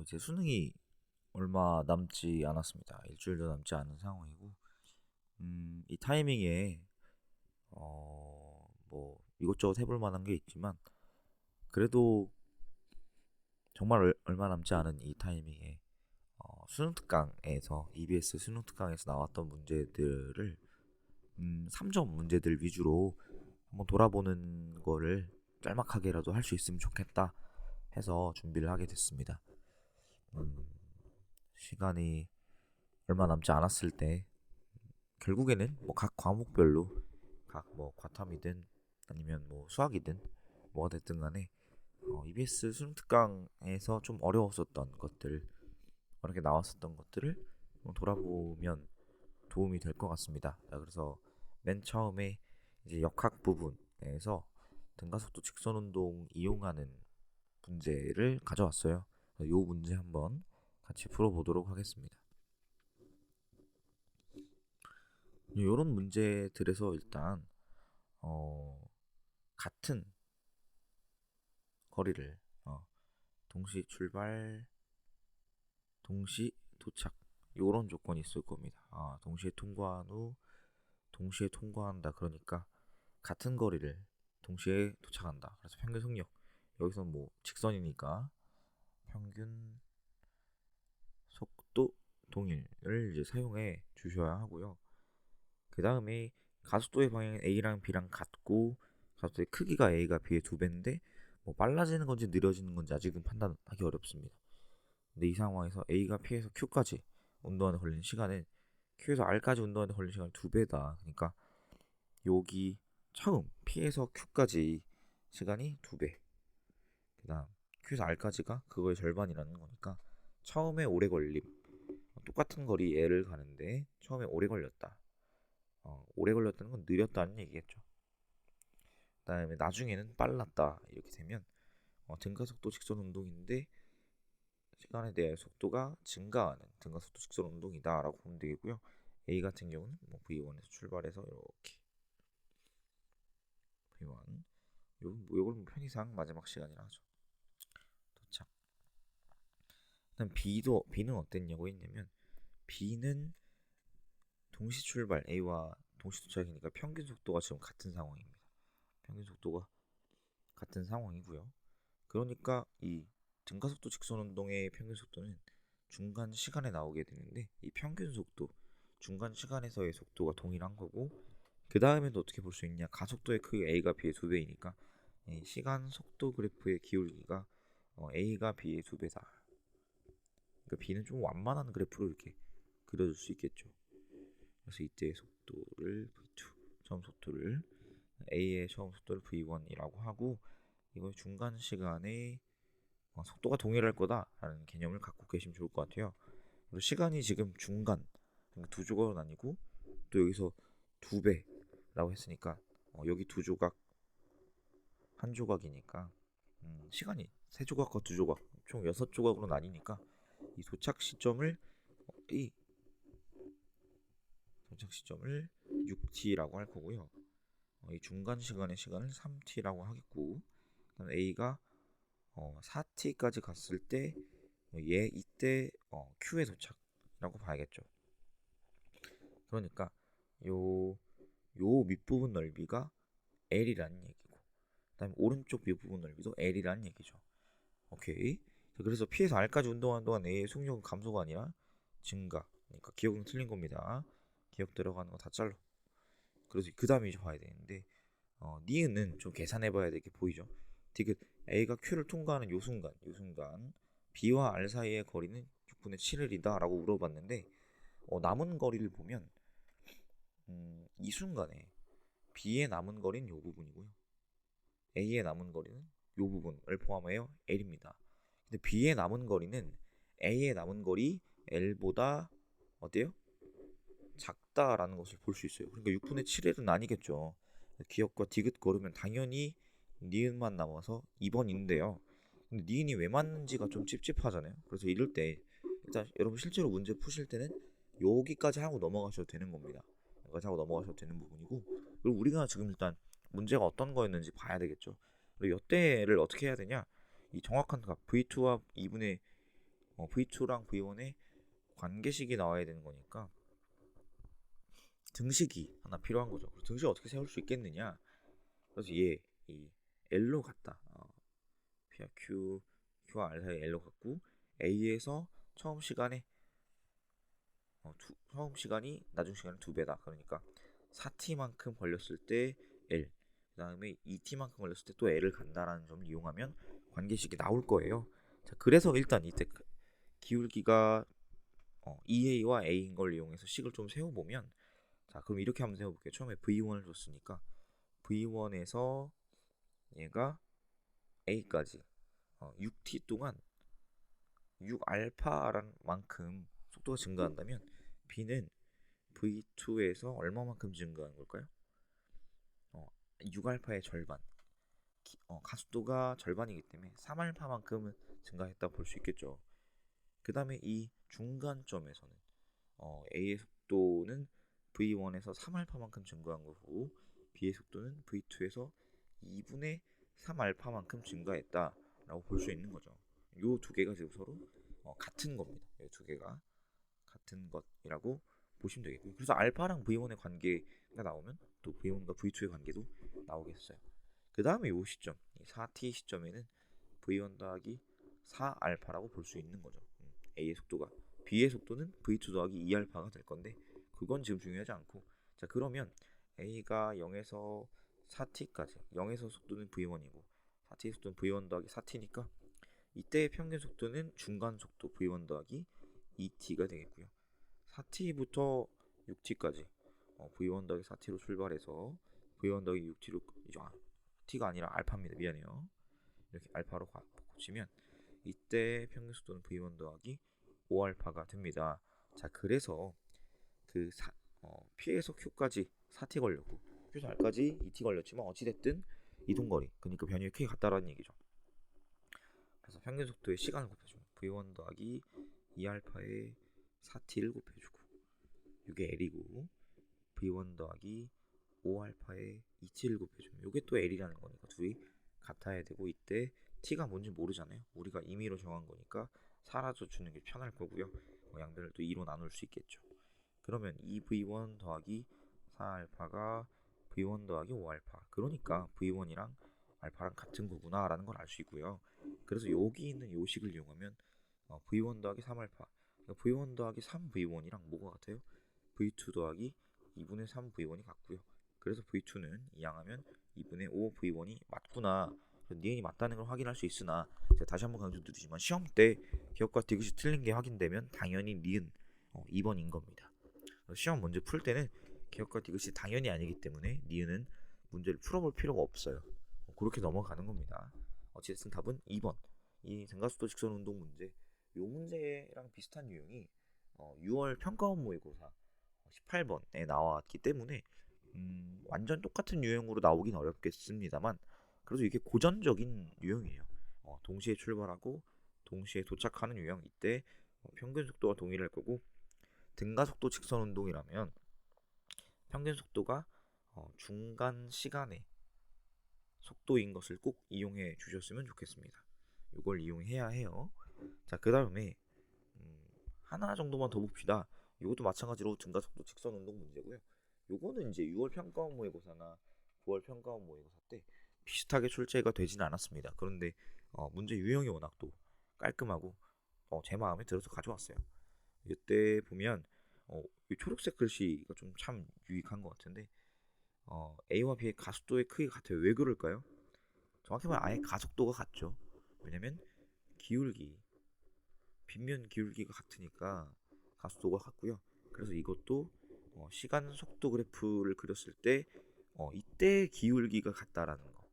이제 수능이 얼마 남지 않았습니다. 일주일도 남지 않은 상황이고, 이 타이밍에 뭐 이것저것 해볼 만한 게 있지만, 그래도 정말 얼마 남지 않은 이 타이밍에 수능 특강에서 EBS 수능 특강에서 나왔던 문제들을 3점 문제들 위주로 한번 돌아보는 거를 짤막하게라도 할 수 있으면 좋겠다 해서 준비를 하게 됐습니다. 음, 시간이 얼마 남지 않았을 때 결국에는 뭐 각 과목별로 각 뭐 과탐이든 아니면 뭐 수학이든 뭐가 됐든 간에 EBS 수능 특강에서 좀 어려웠었던 것들, 어렵게 나왔었던 것들을 돌아보면 도움이 될 것 같습니다. 자, 그래서 맨 처음에 이제 역학 부분에서 등가속도 직선 운동 이용하는 문제를 가져왔어요. 이 문제 한번 같이 풀어보도록 하겠습니다. 이런 문제들에서 일단 같은 거리를 동시 출발, 동시 도착 이런 조건이 있을 겁니다. 동시에 통과한 후 동시에 통과한다. 그러니까 같은 거리를 동시에 도착한다. 그래서 평균 속력 여기서 뭐 직선이니까 평균 속도 동일을 이제 사용해 주셔야 하고요. 그 다음에 가속도의 방향은 A랑 B랑 같고 가속도의 크기가 A가 B의 2배인데 뭐 빨라지는 건지 느려지는 건지 아직은 판단하기 어렵습니다. 근데 이 상황에서 A가 P에서 Q까지 운동하는 걸리는 시간은 Q에서 R까지 운동하는 걸리는 시간이 2배다. 그러니까 여기 처음 P에서 Q까지 시간이 2배. 그 다음 Q에서 R까지가 그거의 절반이라는 거니까 처음에 오래 걸림, 똑같은 거리 L을 가는데 처음에 오래 걸렸다. 오래 걸렸다는 건 느렸다는 얘기겠죠. 그다음에 나중에는 빨랐다 이렇게 되면 등가속도 직선 운동인데 시간에 대해 속도가 증가하는 등가속도 직선 운동이다라고 보면 되겠고요. A 같은 경우는 뭐 V1에서 출발해서 이렇게 V1 요걸 편의상 마지막 시간이라 하죠. 도착. 그다음 B는 어땠냐고 했냐면 B는 동시 출발 A와 동시 도착이니까 평균 속도가 지금 같은 상황입니다. 평균 속도가 같은 상황이고요. 그러니까 이 등가속도 직선 운동의 평균 속도는 중간 시간에 나오게 되는데 이 평균 속도 중간 시간에서의 속도가 동일한 거고 그 다음에도 어떻게 볼 수 있냐 가속도의 크기가 A가 B의 2배이니까 시간 속도 그래프의 기울기가 A가 B의 2배다. 그러니까 B는 좀 완만한 그래프로 이렇게 그려줄 수 있겠죠. 그래서 이때의 속도를 V2 처음 속도를 A의 처음 속도를 V1이라고 하고 이걸 중간 시간에 속도가 동일할 거다라는 개념을 갖고 계시면 좋을 것 같아요. 그리고 시간이 지금 중간 그러니까 두 조각은 아니고 또 여기서 2배라고 했으니까 여기 두 조각 한 조각이니까 시간이 세 조각과 두 조각 총 6조각으로 나뉘니까 이 도착 시점을 이 도착 시점을 6t라고 할 거고요. 이 중간 시간의 시간을 3t라고 하겠고 그다음 A가 4t까지 갔을 때 이때 Q에 도착이라고 봐야겠죠. 그러니까 요 밑부분 넓이가 L이라는 얘기고 그다음에 오른쪽 밑부분 넓이도 L이라는 얘기죠. 오케이. 그래서 P에서 R까지 운동하는 동안 A의 속력은 감소가 아니라 증가. 그러니까 기억은 틀린 겁니다. 기억 들어가는 거 다 잘라. 그래서 그 다음에 이제 봐야 되는데 니은은 좀 계산해봐야 될 게 보이죠. 디귿 A가 Q를 통과하는 요 순간 B와 R 사이의 거리는 6분의 7일이다 라고 물어봤는데 남은 거리를 보면 이 순간에 B의 남은 거리는 요 부분이고요. A의 남은 거리는 요 부분을 포함하여 L입니다. 근데 B의 남은 거리는 A의 남은 거리 L보다 어때요? 작다라는 것을 볼 수 있어요. 그러니까 6분의 7L은 아니겠죠. 기억과 디귿 거르면 당연히 니은만 남아서 2번인데요. 근데 니은이 왜 맞는지가 좀 찝찝하잖아요. 그래서 이럴 때 일단 여러분 실제로 문제 푸실 때는 여기까지 하고 넘어가셔도 되는 겁니다. 여기까지 하고 넘어가셔도 되는 부분이고 그리고 우리가 지금 일단 문제가 어떤 거였는지 봐야 되겠죠. 그리고 이때를 어떻게 해야 되냐? 이 정확한 값 V2와 2분의 V2랑 V1의 관계식이 나와야 되는 거니까 등식이 하나 필요한 거죠. 등식 어떻게 세울 수 있겠느냐? 그래서 이 L로 갔다. P와 Q와 R 사이 L로 갔고 A에서 처음 시간에 처음 시간이 나중 시간의 2배다. 그러니까 4t만큼 걸렸을 때 L, 그 다음에 2t만큼 걸렸을 때 또 L을 간다라는 점을 이용하면 관계식이 나올 거예요. 자, 그래서 일단 이때 기울기가 EA와 A인 걸 이용해서 식을 좀 세워보면, 자 그럼 이렇게 한번 세워볼게요. 처음에 V1을 줬으니까 V1에서 얘가 A까지 6t 동안 6알파라는 만큼 속도가 증가한다면 B는 V2에서 얼마만큼 증가하는 걸까요? 6알파의 절반, 가속도가 절반이기 때문에 3알파만큼은 증가했다고 볼 수 있겠죠. 그 다음에 이 중간점에서는 A의 속도는 V1에서 3알파만큼 증가한 거고 B의 속도는 V2에서 2분의 3알파만큼 증가했다라고 볼 수 있는 거죠. 이 두 개가 지금 서로 같은 겁니다. 이 두 개가 같은 것이라고 보시면 되겠고요. 그래서 알파랑 V1의 관계가 나오면 또 V1과 V2의 관계도 나오겠어요. 그 다음에 이 시점, 4t 시점에는 V1 더하기 4알파라고 볼 수 있는 거죠. A의 속도가, B의 속도는 V2 더하기 2알파가 될 건데 그건 지금 중요하지 않고, 자 그러면 A가 0에서 4t까지, 0에서 속도는 V1이고 4t의 속도는 V1 더하기 4t니까 이때의 평균 속도는 중간 속도 V1 더하기 2t가 되겠고요. 4t부터 6t까지 V1 더하기 4t로 출발해서 V1 더하기 6t로 t가 아니라 알파입니다. 미안해요. 이렇게 알파로 고치면 이때 평균 속도는 V1 더하기 5알파가 됩니다. 자 그래서 그 P에서 Q까지 4t 걸렸고 Q에서 R까지 2t 걸렸지만 어찌됐든 이동거리, 그러니까 변이율 크게 같다라는 얘기죠. 그래서 평균 속도의 시간을 곱해주면 V1 더하기 2알파에 4t를 곱해주고 이게 L이고 V1 더하기 5알파에 2t를 곱해주면 이게 또 L이라는 거니까 둘이 같아야 되고, 이때 t가 뭔지 모르잖아요. 우리가 임의로 정한 거니까 사라져 주는 게 편할 거고요. 양변을 또 2로 나눌 수 있겠죠. 그러면 2V1 더하기 4알파가 V1 더하기 5알파, 그러니까 V1이랑 알파랑 같은 거구나 라는 걸 알 수 있고요. 그래서 여기 있는 요식을 이용하면 V1 더하기 3알파, 그러니까 V1 더하기 3V1이랑 뭐가 같아요? V2 더하기 2분의 3V1이 같고요. 그래서 V2는 이항하면 2분의 5V1이 맞구나, 니은이 맞다는 걸 확인할 수 있으나, 제가 다시 한번 강조드리지만 시험 때 기억과 디귿이 틀린 게 확인되면 당연히 니은 2번인 겁니다. 시험 문제 풀 때는 기억과 디귿이 당연히 아니기 때문에 니은은 문제를 풀어볼 필요가 없어요. 그렇게 넘어가는 겁니다. 어쨌든 답은 2번. 이 등가속도 직선 운동 문제, 이 문제랑 비슷한 유형이 6월 평가원 모의고사 18번에 나왔기 때문에 완전 똑같은 유형으로 나오긴 어렵겠습니다만, 그래도 이게 고전적인 유형이에요. 동시에 출발하고 동시에 도착하는 유형, 이때 평균 속도가 동일할 거고, 등가속도 직선 운동이라면 평균 속도가 중간 시간의 속도인 것을 꼭 이용해 주셨으면 좋겠습니다. 이걸 이용해야 해요. 자, 그 다음에 하나 정도만 더 봅시다. 이것도 마찬가지로 등가속도 직선 운동 문제고요. 요거는 이제 6월 평가원 모의고사나 9월 평가원 모의고사 때 비슷하게 출제가 되진 않았습니다. 그런데 문제 유형이 워낙 또 깔끔하고 제 마음에 들어서 가져왔어요. 이때 보면 이 초록색 글씨가 좀 참 유익한 것 같은데, A와 B의 가속도의 크기가 같아요. 왜 그럴까요? 정확히 말하면 아예 가속도가 같죠. 왜냐면 기울기, 빗면 기울기가 같으니까 가속도가 같고요. 그래서 이것도 시간 속도 그래프를 그렸을 때 이때 기울기가 같다라는 거.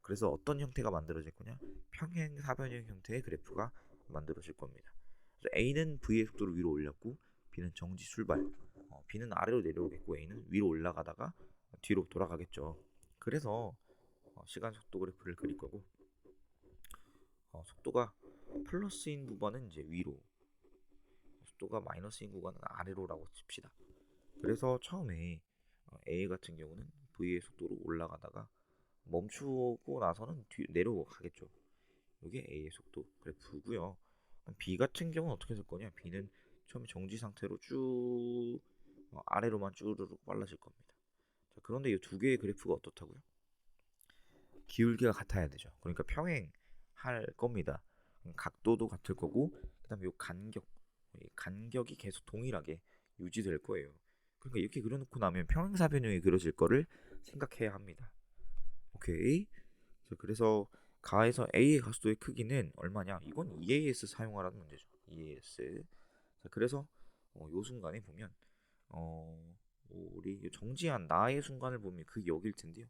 그래서 어떤 형태가 만들어질 거냐? 평행 사변형 형태의 그래프가 만들어질 겁니다. 그래서 A는 V의 속도를 위로 올렸고 B는 정지 출발, B는 아래로 내려오겠고 A는 위로 올라가다가 뒤로 돌아가겠죠. 그래서 시간 속도 그래프를 그릴 거고, 속도가 플러스인 구간은 이제 위로, 속도가 마이너스인 구간은 아래로라고 칩시다. 그래서 처음에 A 같은 경우는 V의 속도로 올라가다가 멈추고 나서는 내려가겠죠. 이게 A의 속도 그래프고요. B 같은 경우는 어떻게 될 거냐? B는 처음에 정지 상태로 쭉 아래로만 쭈르륵 빨라질 겁니다. 자, 그런데 이 두 개의 그래프가 어떻다고요? 기울기가 같아야 되죠. 그러니까 평행할 겁니다. 각도도 같을 거고, 그다음에 이 간격이 계속 동일하게 유지될 거예요. 그러니까 이렇게 그려놓고 나면 평행사변형이 그려질 거를 생각해야 합니다. 오케이. 자, 그래서 가에서 A의 가속도의 크기는 얼마냐? 이건 EAS 사용하라는 문제죠. EAS. 자, 그래서 요 순간에 보면 우리 정지한 나의 순간을 보면 그게 여길 텐데요.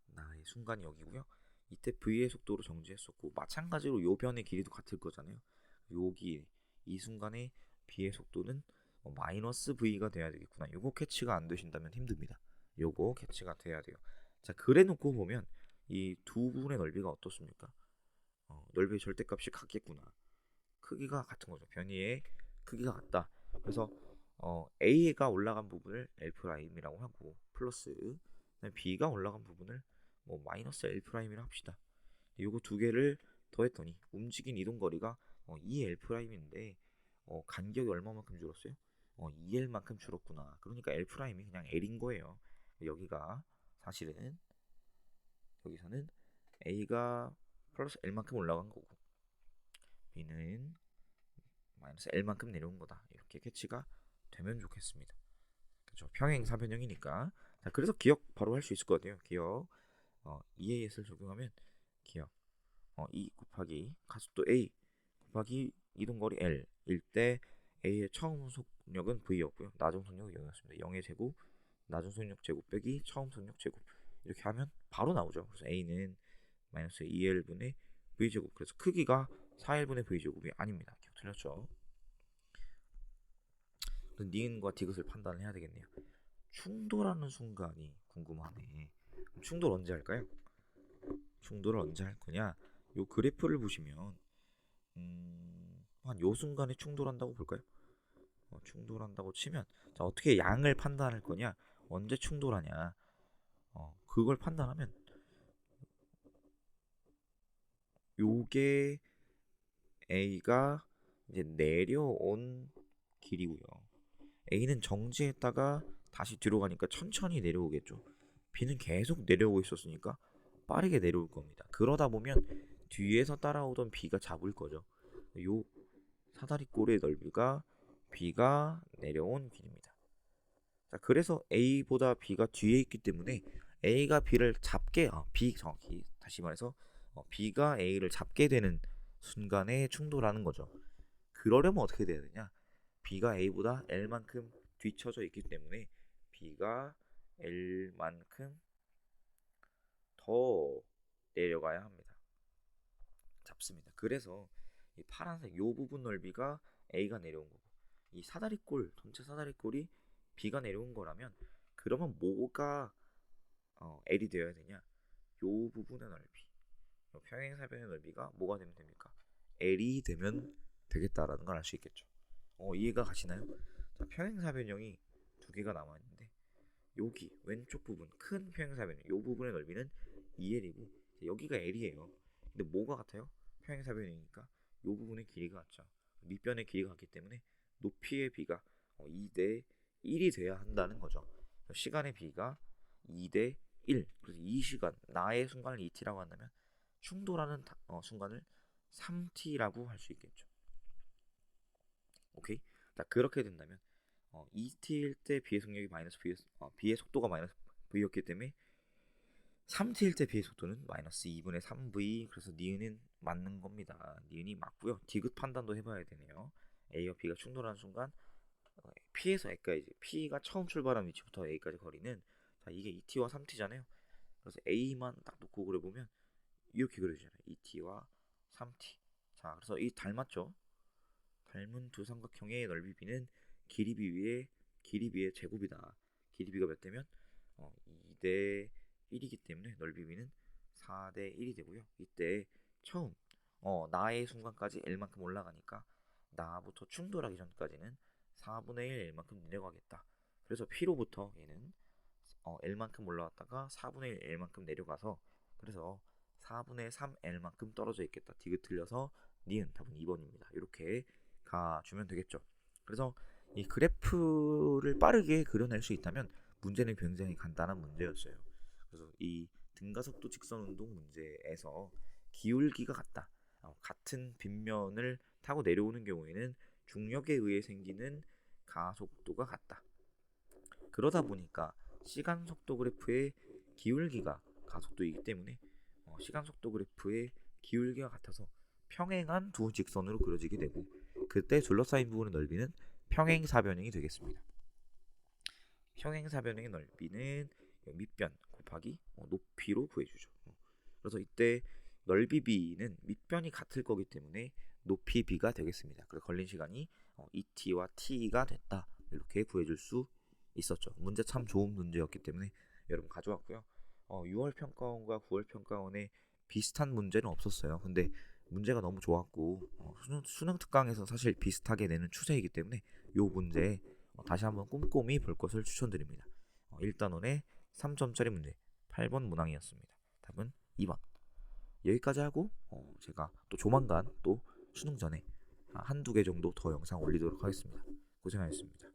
나의 순간이 여기고요. 이때 V의 속도로 정지했었고 마찬가지로 요 변의 길이도 같을 거잖아요. 여기 이 순간에 B의 속도는 마이너스 V가 돼야 되겠구나. 요거 캐치가 안 되신다면 힘듭니다. 요거 캐치가 돼야 돼요. 자, 그래 놓고 보면 이 두 부분의 넓이가 어떻습니까? 넓이의 절대값이 같겠구나. 크기가 같은 거죠. 변이의 크기가 같다. 그래서 A가 올라간 부분을 L'이라고 하고 플러스 B가 올라간 부분을 뭐 마이너스 L'이라 합시다. 요거 두 개를 더했더니 움직인 이동 거리가 2L'인데 간격이 얼마만큼 줄었어요? 2L만큼 줄었구나. 그러니까 L'이 그냥 L인 거예요. 여기가 사실은 여기서는 A가 플러스 L만큼 올라간 거고 B는 마이너스 L만큼 내려온 거다. 이렇게 캐치가 되면 좋겠습니다. 그렇죠. 평행사변형이니까. 자, 그래서 기억 바로 할 수 있을 것 같아요. 기억 EAS를 적용하면 기억 E 곱하기 가속도 A 곱하기 이동거리 L 일 때 A의 처음 속력은 V였고요. 나중 속력은 0이었습니다. 0의 제곱 나중 속력 제곱 빼기 처음 속력 제곱 이렇게 하면 바로 나오죠. 그래서 A는 마이너스 2L분의 V제곱. 그래서 크기가 4L분의 V제곱이 아닙니다. 기억 틀렸죠? 니은과 디귿을 판단을 해야 되겠네요. 충돌하는 순간이 궁금하네. 충돌 언제 할까요? 충돌을 언제 할 거냐? 요 그래프를 보시면 한 요 순간에 충돌한다고 볼까요? 충돌한다고 치면 자, 어떻게 양을 판단할 거냐? 언제 충돌하냐? 그걸 판단하면 요게 A가 이제 내려온 길이고요. A는 정지했다가 다시 뒤로 가니까 천천히 내려오겠죠. B는 계속 내려오고 있었으니까 빠르게 내려올 겁니다. 그러다 보면 뒤에서 따라오던 B가 잡을 거죠. 요 사다리꼴의 넓이가 B가 내려온 길입니다. 자, 그래서 A보다 B가 뒤에 있기 때문에 A가 B를 잡게 B 정확히 다시 말해서 B가 A를 잡게 되는 순간에 충돌하는 거죠. 그러려면 어떻게 돼야 되냐? B가 A보다 L만큼 뒤쳐져 있기 때문에 B가 L만큼 더 내려가야 합니다. 잡습니다. 그래서 이 파란색 요 부분 넓이가 A가 내려온 거고 이 사다리꼴 전체 사다리꼴이 B가 내려온 거라면 그러면 뭐가 L이 되어야 되냐? 요 부분의 넓이 요 평행사변의 넓이가 뭐가 되면 됩니까? L이 되면 되겠다라는 걸 알 수 있겠죠. 이해가 가시나요? 자, 평행사변형이 두 개가 남아있는데 여기 왼쪽 부분 큰 평행사변형 요 부분의 넓이는 2L이고 여기가 L이에요. 근데 뭐가 같아요? 평행사변이니까 요 부분의 길이가 같죠. 밑변의 길이가 같기 때문에 높이의 비가 2대 1이 돼야 한다는 거죠. 시간의 비가 2대 1. 그래서 이 시간 나의 순간을 2t라고 한다면 충돌하는 순간을 3t라고 할 수 있겠죠. 오케이. 자, 그렇게 된다면 2t일 때 B의 속력이 마이너스 B의 속도가 마이너스 V였기 때문에 3t일 때 B의 속도는 마이너스 2분의 3V. 그래서 니은은 맞는 겁니다. 니은이 맞고요. 디귿 판단도 해봐야 되네요. A와 B가 충돌하는 순간 P에서 A까지 P가 처음 출발한 위치부터 A까지 거리는 자 이게 2t와 3t잖아요. 그래서 A만 딱 놓고 그려보면 이렇게 그려지잖아요. 2t와 3t. 자 그래서 이 닮았죠. 닮은 두 삼각형의 넓이 B는 길이 B의 제곱이다. 길이 B가 몇 대면 2대 1이기 때문에 넓이 B는 4대 1이 되고요. 이때 처음 나의 순간까지 L만큼 올라가니까 나부터 충돌하기 전까지는 4분의 1 L만큼 내려가겠다. 그래서 P로부터 얘는 L만큼 올라갔다가 4분의 1 L만큼 내려가서 그래서 4분의 3 L만큼 떨어져 있겠다. 디귿 틀려서 니은 답은 2번입니다. 이렇게 가주면 되겠죠. 그래서 이 그래프를 빠르게 그려낼 수 있다면 문제는 굉장히 간단한 문제였어요. 그래서 이 등가속도 직선 운동 문제에서 기울기가 같다. 같은 빗면을 타고 내려오는 경우에는 중력에 의해 생기는 가속도가 같다. 그러다 보니까 시간 속도 그래프의 기울기가 가속도이기 때문에 시간 속도 그래프의 기울기가 같아서 평행한 두 직선으로 그려지게 되고, 그때 둘러싸인 부분의 넓이는 평행사변형이 되겠습니다. 평행사변형의 넓이는 밑변 곱하기 높이로 구해주죠. 그래서 이때 넓이 b는 밑변이 같을 거기 때문에 높이 b가 되겠습니다. 그래서 걸린 시간이 2t와 t가 됐다. 이렇게 구해줄 수 있었죠. 문제 참 좋은 문제였기 때문에 여러분 가져왔고요. 6월 평가원과 9월 평가원에 비슷한 문제는 없었어요. 근데 문제가 너무 좋았고 수능 특강에서 사실 비슷하게 내는 추세이기 때문에 이 문제 다시 한번 꼼꼼히 볼 것을 추천드립니다. 1단원의 3점짜리 문제 8번 문항이었습니다. 답은 2번. 여기까지 하고 제가 또 조만간 또 수능 전에 한두 개 정도 더 영상 올리도록 하겠습니다. 고생하셨습니다.